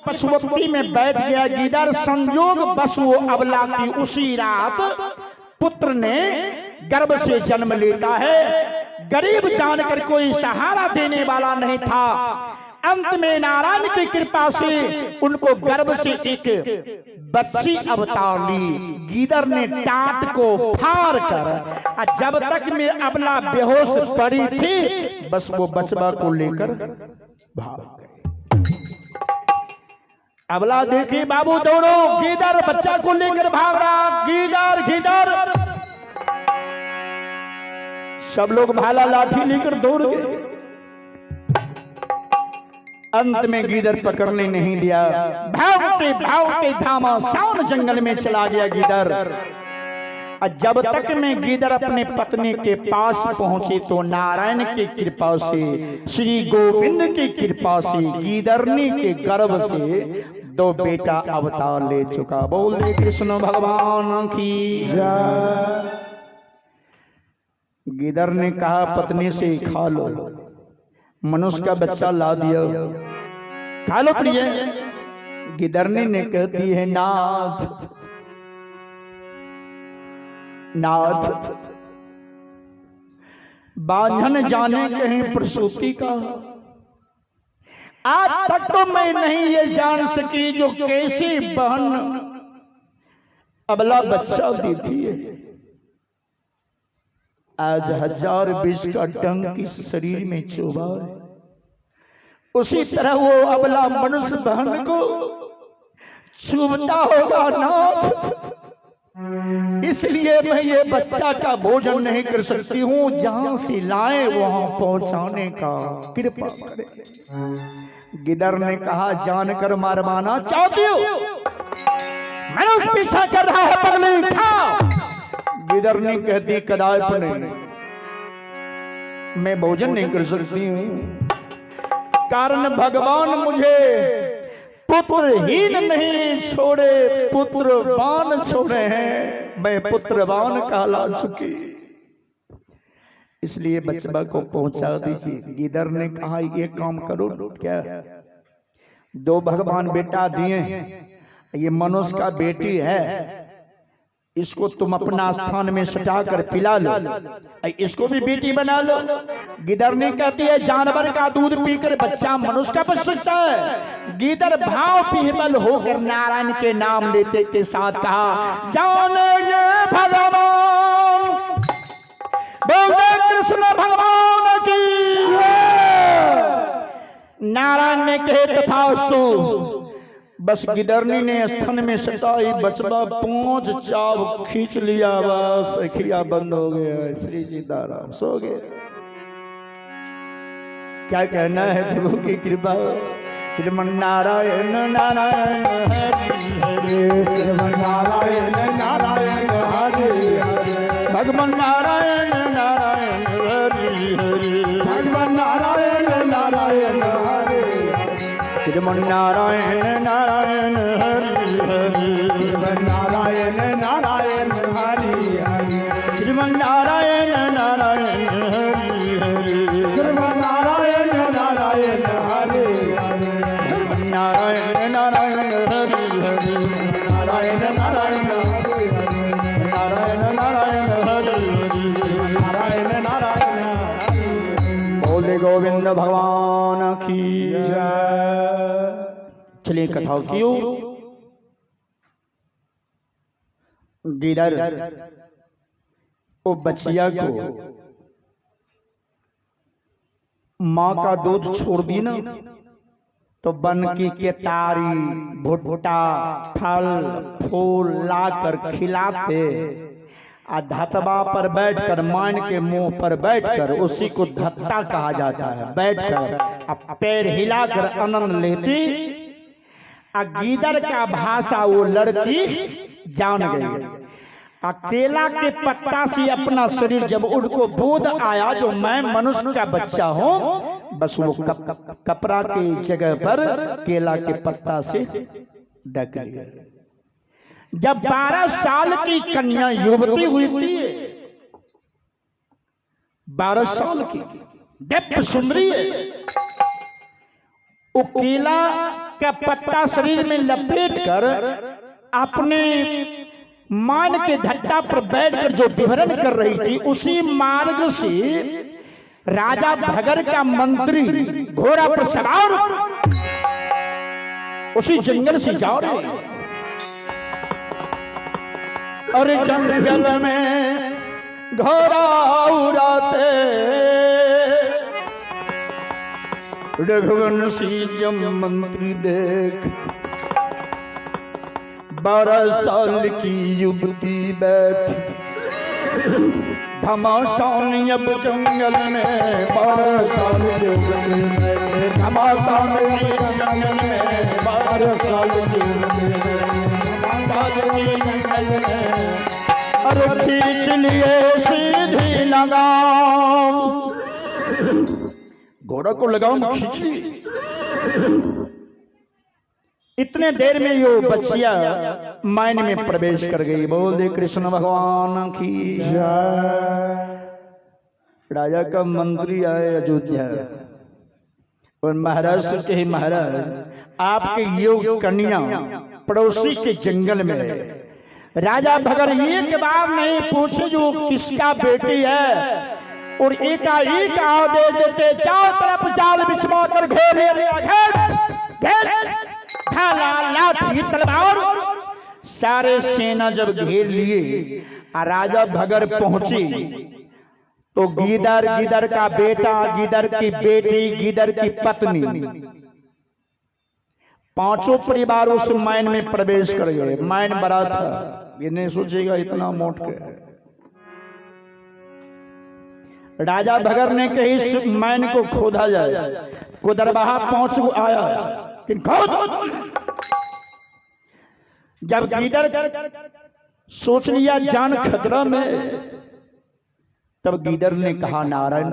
पशुपति में बैठ गया गीदड़। संयोग बस वो अबला की उसी रात पुत्र ने गर्भ से जन्म लेता है। गरीब जानकर कोई सहारा देने वाला नहीं था। अंत में नारायण की कृपा से उनको गर्भ से एक बच्ची अवतार ली। गीदड़ ने टाट को फाड़ कर जब तक में अबला बेहोश पड़ी थी, बस वो बचवा को लेकर भाग गए। अबला देखी बाबू दौड़ो, गीदड़ बच्चा को लेकर भाग रहा। गीदड़ गीदड़, सब लोग भाला लाठी लेकर दौड़ गए। अंत में गीदड़ पकड़ने नहीं दिया। भागते धामा सावन जंगल में चला गया गीदड़। जब तक में गीदड़ अपने पत्नी के पास पहुंचे तो नारायण की कृपा से, श्री गोविंद की कृपा से गीदड़नी के गर्भ से 2 बेटा अवतार ले चुका। बोले कृष्ण भगवान की जय। गीदड़ ने कहा पत्नी से, खा लो। मनुष्य का बच्चा ला दिया, खा लो प्रिय। गिदरनी ने कहती है, नाथ नाथ, बांझन जाने कहीं प्रसूति का। आज तक तो मैं नहीं ये जान सकी जो कैसी बहन अबला बच्चा देती है। आज 1000 विष का डंक इस शरीर में चुभा है, उसी तरह वो अबला मनुष्य बहन को चुभता होगा नाथ। इसलिए मैं ये बच्चा का भोजन नहीं कर सकती हूँ। जहां से लाए वहां पहुंचाने का कृपा करें। गिदड़ ने कहा, जानकर मारवाना चाहती हो? मनुष्य पीछा कर रहा है, पगली खाओ। गिदड़ ने कहती, कदापि नहीं, मैं भोजन नहीं कर सकती हूँ, कारण भगवान मुझे पुत्रहीन नहीं छोड़े, पुत्रवान छोड़े हैं। मैं पुत्रवान कहला चुकी, इसलिए बचवा को पहुंचा दीजिए। गिदड़ ने कहा, ये काम करो। क्या? 2 भगवान बेटा दिए, ये मनुष्य का बेटी है, इसको तुम अपना स्थान में सटा कर पिला लो, इसको भी बेटी बना लो। गिदड़ ने कहती है, जानवर का दूध पीकर बच्चा मनुष्य का बच सकता है। गिदड़ भाव विह्वल होकर नारायण के नाम लेते के साथ कहा, जानेंगे भगवान, बोले कृष्ण भगवान की। नारायण ने कहे, तथास्तु। बस गिदड़नी ने स्तन में सटाई, बचवा 5 चाव खींच लिया, बस खिया बंद हो गया। श्री सीताराम सो गए। क्या कहना है प्रभु की कृपा। श्रीमन नारायण नारायण हरि हरि, श्रीमन नारायण नारायण हरि हरि, भगवान नारायण नारायण हरि हरि, भगवान नारायण नारायण हरि हरि, श्रीमन नारायण नारायण हरि हरि, श्रीमन नारायण नारायण हरि हरि, श्रीमन नारायण नारायण हरि हरि, श्रीमन नारायण नारायण हरि हरि, नारायण नारायण हरि हरि, नारायण नारायण हरि हरि, नारायण नारायण हरि हरि, नारायण नारायण हरि। बोले गोविंद भगवान की जय। चलिए कथा की ओर। गिदड़ वो बचिया को माँ का दूध छोड़ दी ना, तो बन की केतारी भुट्टा फल फूल लाकर खिलाते, धतबा पर बैठकर, मान के मुंह पर बैठकर, उसी को धत्ता कहा जाता है, बैठकर पैर हिलाकर आनंद लेती। गीदड़ का भाषा वो लड़की जान गई। केला के पत्ता से अपना शरीर, जब उनको बोध आया जो मैं मनुष्य का बच्चा हूं, बस वो कपड़ा के जगह पर केला के पत्ता से ढक लिया। जब 12 साल की कन्या युवती हुई थी, 12 साल की, दिव्य सुंदरी है, वो केला का पत्ता शरीर में लपेटकर अपने मान के धट्टा पर बैठकर जो विहरण कर रही थी, उसी मार्ग से राजा भगर का मंत्री घोड़ा पर सवार उसी जंगल से जा रहे। और जंगल में घोड़ा उड़ाते रघुवंशी जब मंत्री देख 12 साल की युवती बैठी घमासान अब जंगल में 12 साल की युवती घमासान जंगल में 12 साल की जंगल में और खींच लिए सीधी लगाम, घोड़ा को लगाम खींच ली। इतने देर में यो बच्चिया मायने में प्रवेश कर गई। बोल दे कृष्ण भगवान की जय। राजा का मंत्री आए अयोध्या और महाराज के ही महाराज आपके योग कन्या पड़ोसी के जंगल में है। राजा भगर एक बार नहीं पूछे जो किसका बेटी है और एकाएक आदेश देते चारों तरफ जाल बिछवा कर घेर लाठी तलवार। सारे सेना जब घेर लिए राजा भगर पहुंचे तो गिदर का बेटा, गिदर की बेटी, गिदर की पत्नी, पांचों परिवार उस मायन में प्रवेश कर गए। मायन बड़ा था, ये नहीं सोचेगा इतना मोट के। राजा भगर ने कही इस मायन को खोदा जाए। कुदरबाहा पहुंच आया कि खोद। जब गीदर सोच लिया जान खतरा में, तब गीदर ने कहा नारायण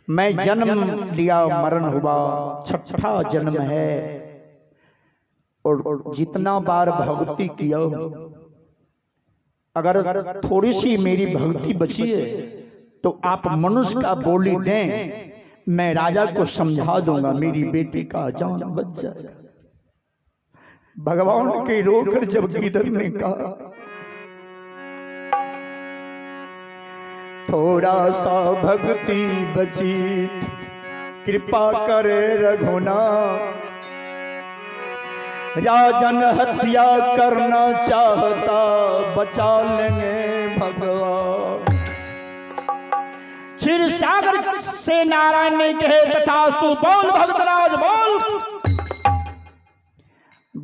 मैं जन्म लिया मरण हुआ, छठा जन्म है और जितना बार भक्ति किया अगर थोड़ी सी मेरी भक्ति बची है तो आप मनुष्य का बोली दें, मैं राजा को समझा दूंगा मेरी बेटी का जान बच जाएगा। भगवान के रोकर जब गीदर ने कहा थोड़ा सा भक्ति बची कृपा करे रघुनाथ, राजन हत्या करना चाहता बचा लेंगे भगवान। क्षीर सागर से नारायण ने कहे तथास्तु, बोल भक्तराज बोल।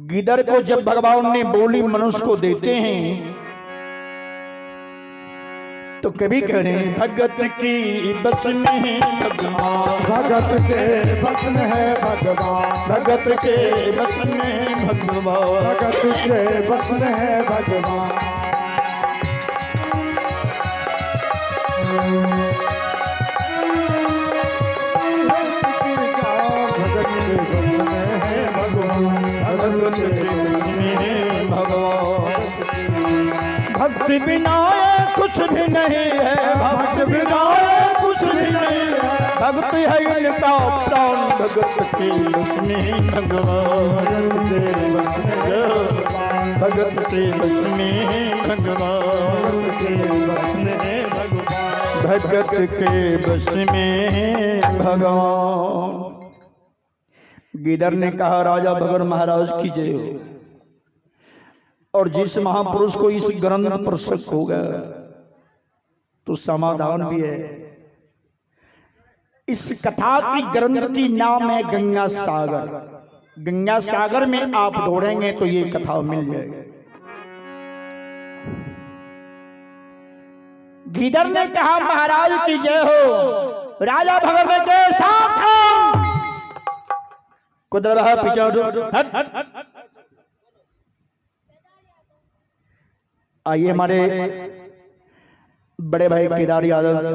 गिदर को जब भगवान ने बोली मनुष्य को देते हैं तो कभी करें भगत की बस में है भगवान, भगत के बस में है भगवान, भगत के बस में है भगवान, भगत के बस में है भगवान। भक्ति बिना कुछ भी नहीं है, भक्त बिना कुछ भी नहीं है, भक्ति है इनका प्राण भगत के बस में भगवान, भगत के बस में भगवान, भगत के बस में भगवान। गिदर ने कहा राजा भगर महाराज की जय हो। और जिस महापुरुष को इस ग्रंथ पर शक हो गया तो समाधान भी है। इस कथा की ग्रंथ की नाम है गंगा सागर। गंगा सागर में आप ढूंढेंगे तो ये कथा मिल जाएगी। गिदर ने कहा महाराज की जय हो। राजा भगर ने कहा सावधान, कुदरत पीछे आइए। हमारे बड़े भाई केदार यादव,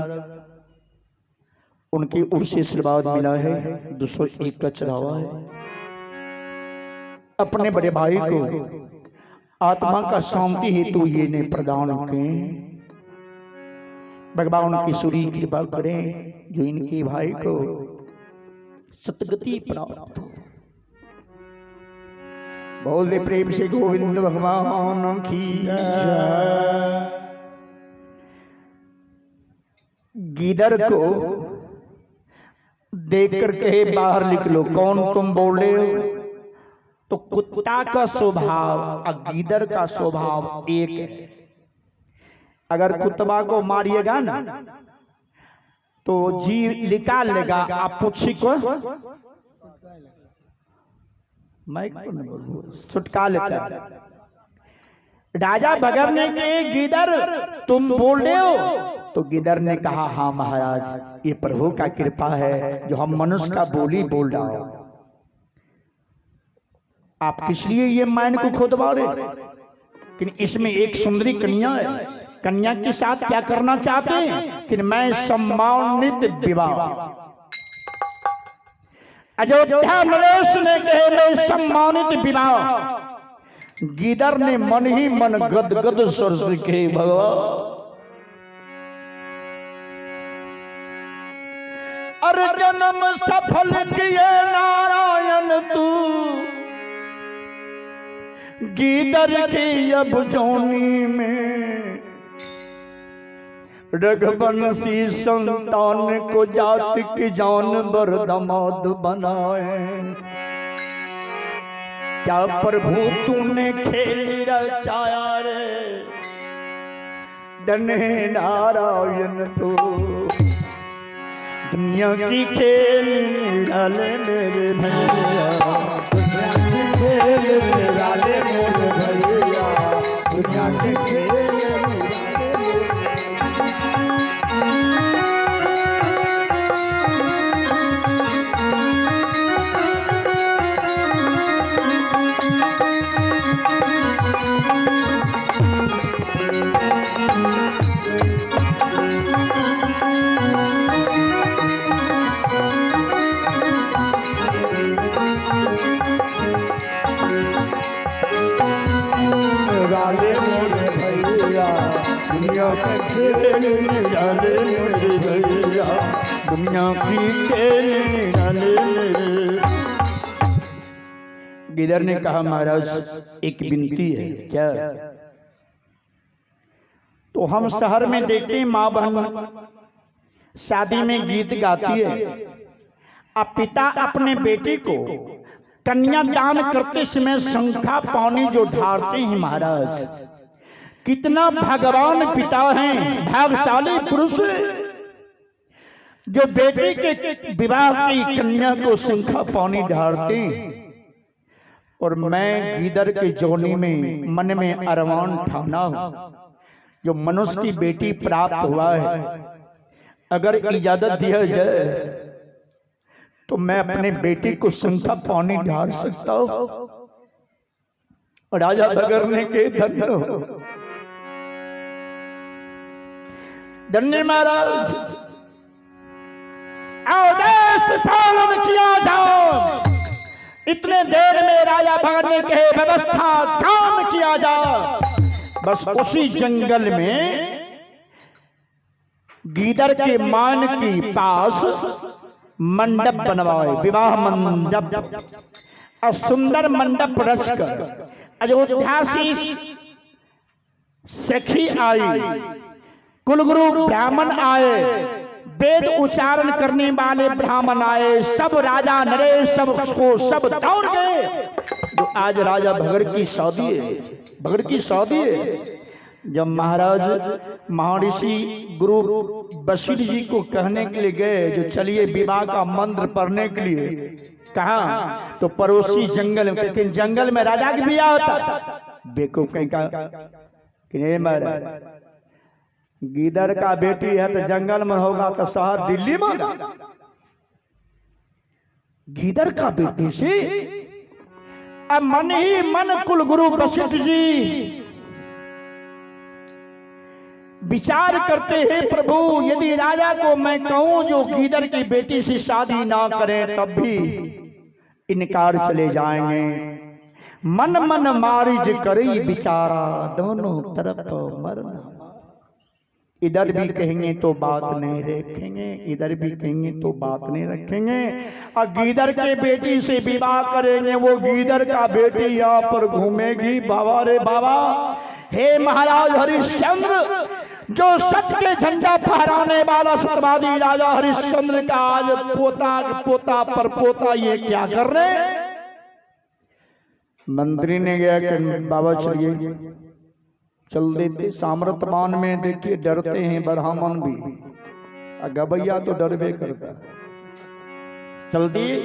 उनकी ओर से आशीर्वाद मिला है, 201 का चढ़ावा है। अपने बड़े भाई को आत्मा का शांति हेतु ये ने प्रदान किए। भगवान की सूरी कृपा करें जो इनके भाई को सतगति प्राप्त हो। बोले प्रेम से गोविंद भगवान की जय। गीदड़ को देख कर कहे बाहर निकलो, कौन तुम बोले हो? तो कुत्ता का स्वभाव और गीदड़ का स्वभाव एक है। अगर कुत्ता को मारिएगा ना तो जी निकाल लेगा, आप पूछी को मैं छुटका लेता है। राजा भगरने के गीदड़ तुम बोल रहे हो? तो गिदड़ ने कहा हाँ महाराज, ये प्रभु का कृपा है जो हम मनुष्य का बोली बोल रहा हूं। आप किस लिए ये मैन को खोदवा रहे? लेकिन इसमें एक सुंदरी कन्या है, कन्या के साथ क्या करना चाहते हैं कि मैं सम्मानित विवाह। अयोध्या नरेश ने कहे मैं सम्मानित विवाह। गिदड़ ने मन ही मन गदगद स्वर से कहे भगवान अरे जन्म सफल किए नारायण तू, गीदड़ की अब जोनी में रघुवंशी संतान को जाति की जानवर दामाद बनाए। क्या प्रभु तूने खेल रचाया रे धन्य नारायण तू, दुनिया की खेल निराले मेरे भैया, दुनिया की खेल निराले मेरे भैया, दुनिया की खेल दुनिया की खेल निराले मेरे भैया, दुनिया की खेल निराले। गिदड़ ने कहा महाराज एक विनती है। क्या? तो हम शहर में देखते हैं माँ बहन शादी में गीत गाती है, अब पिता अपने बेटे को कन्यादान करते समय शंखा पानी जो ढारते हैं महाराज, कितना भगवान पिता हैं, भाग्यशाली पुरुष जो बेटे के विवाह की कन्या को शंखा पानी ढारते हैं। और मैं गीदड़ के जोनी में मन में अरमान ठाना हूं, जो मनुष्य की बेटी प्राप्त हुआ है, अगर इजाजत दिया जाए तो मैं अपने बेटे को शंखा पानी ढार सकता हूं। राजा भगरने के धन्य हो, धन्य महाराज, आदेश पालन किया जाओ। इतने देर में राजा भगरने के व्यवस्था काम किया जाओ। बस उसी जंगल में गीदड़ के मान के पास मंडप बनवाए, विवाह मंडप, और सुंदर मंडप रचकर अयोध्या से सखी आई, कुलगुरु ब्राह्मण आए, वेद उच्चारण करने वाले ब्राह्मण आए, सब राजा नरेश सब दौड़ गए। जो आज राजा भगड़ की शादी है, भगड़ की शादी है। जब महाराज महर्षि गुरु वशिष्ठ जी को कहने के लिए गए, जो चलिए विवाह का मंत्र पढ़ने के लिए, कहा तो पड़ोसी जंगल में, लेकिन जंगल में राजा की बिया होता। बेवकूफ कहीं का कि नहीं महाराज, गीदड़ का बेटी है तो जंगल में होगा तो शहर दिल्ली में होगा। गीदड़ का बेटी से अब मन ही मन कुलगुरु वशिष्ठ जी विचार करते हैं, प्रभु यदि राजा को मैं कहूं जो गीदड़ की बेटी से शादी ना करें तब भी इनकार चले जाएंगे। मन मन मारिज करी बिचारा, दोनों तरफ तो मरना। इधर भी कहेंगे तो बात नहीं रखेंगे, इधर भी कहेंगे तो बात नहीं रखेंगे। और गीदड़ के बेटी से विवाह करेंगे, वो गीदड़ का बेटी यहाँ पर घूमेगी। बाबा रे बाबा, हे महाराज हरिश्चंद्र, जो सच के झंडा फहराने वाला सत्यवादी राजा हरिश्चंद्र का आज पोता पोता पर पोता ये क्या कर रहे हैं। मंत्री ने गया कि बाबा चलिए, चल देते। सामर्थमान में देखिए डरते हैं ब्राह्मण भी, गबैया तो डरबे करता। चल दिए।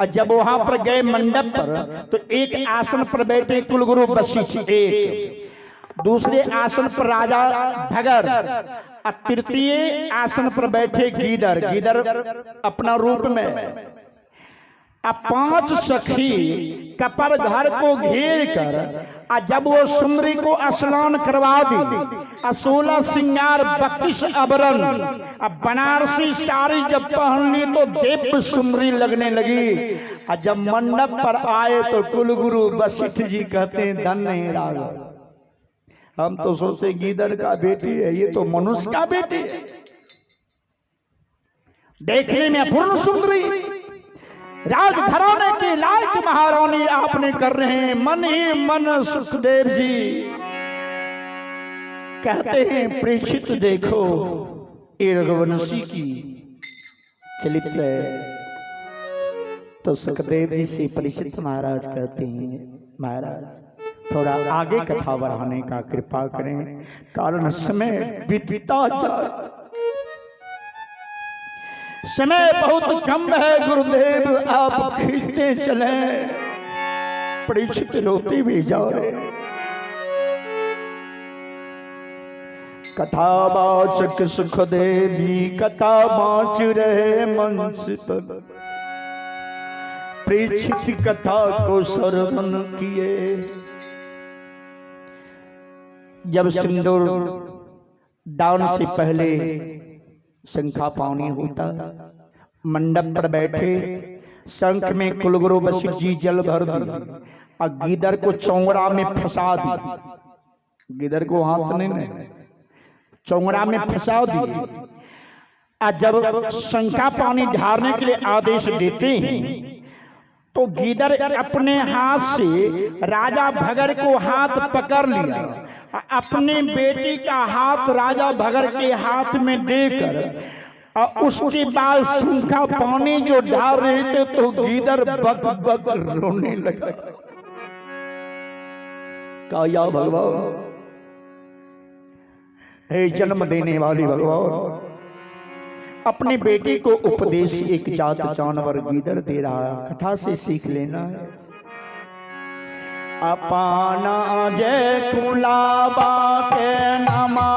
और जब वहां पर गए मंडप पर, तो एक आसन पर बैठे कुलगुरु वशिष्ठ, एक दूसरे आसन पर राजा भगर, और तृतीय आसन पर बैठे गीदड़। गीदड़ अपना रूप में। अब 5 सखी कपर घर को घेर कर, जब वो सुंदरी को स्नान करवा दी, 16 सिंगार 32 अबरन, अब बनारसी साड़ी जब पहन ली तो देव सुंदरी लगने लगी। और जब मंडप पर आए तो कुलगुरु वशिष्ठ जी कहते हैं, धन्य है राजा, हम तो सोचे गीदड़ का बेटी है, ये तो मनुष्य का बेटी है। देखने में पूर्ण सुंदरी, राजघराने के लायक महारानी आपने कर रहे हैं। मन ही मन सुखदेव जी कहते हैं, प्रेषित देखो ये रघुवंशी की चरित्र है। तो सुखदेव जी से परीक्षित महाराज कहते हैं, महाराज थोड़ा आगे कथा बढ़ाने का कृपा करें, कारण समय बीतता जा रहा है, समय बहुत कम है। गुरुदेव आप खींचते चले। परीक्षित रोते भी जा रहे। कथावाचक सुखदेवी कथा बाँच रहे मंच पर, परीक्षित कथा को श्रवण किए। जब सिंदूर दान से पहले शंखा पानी होता, मंडप पर बैठे शंख में कुलगुरु वशिष्ठ जी जल भर दिए और गीदड़ को चौंगड़ा में फंसा दी। गीदड़ को हाथ नहीं, चौंगड़ा में फंसा दिए। और जब शंखा पानी ढारने के लिए आदेश देते हैं, तो गीदड़ अपने हाथ से राजा भगर को हाथ पकड़ लिया, अपने बेटी का हाथ राजा भगर के हाथ में देकर, और उसके बाद शंखा पानी जो ढाल रहे थे, तो गीदड़ बक बक रोने लगा। कहा, या भगवान, हे जन्म देने वाली भगवान, अपनी बेटी को उपदेश एक जात जानवर गीदड़ दे रहा है, कथा से सीख लेना है। अपाना जय कुलाबा के नमा